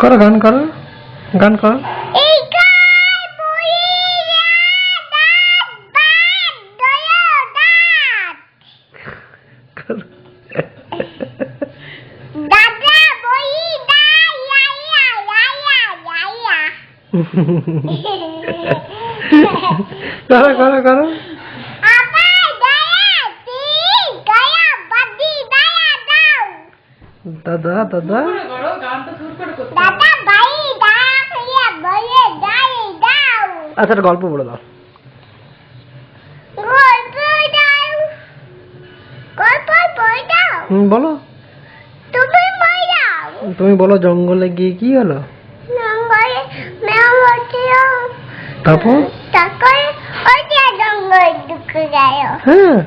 করো, গান করো, গান করো। করো করো করো। দাদা দাদা আচ্ছা, একটা গল্প বলে দাও। বলো, তুমি বলো। জঙ্গলে গিয়ে কি হলো? তারপর জঙ্গল ঢুকে গেল। হ্যাঁ।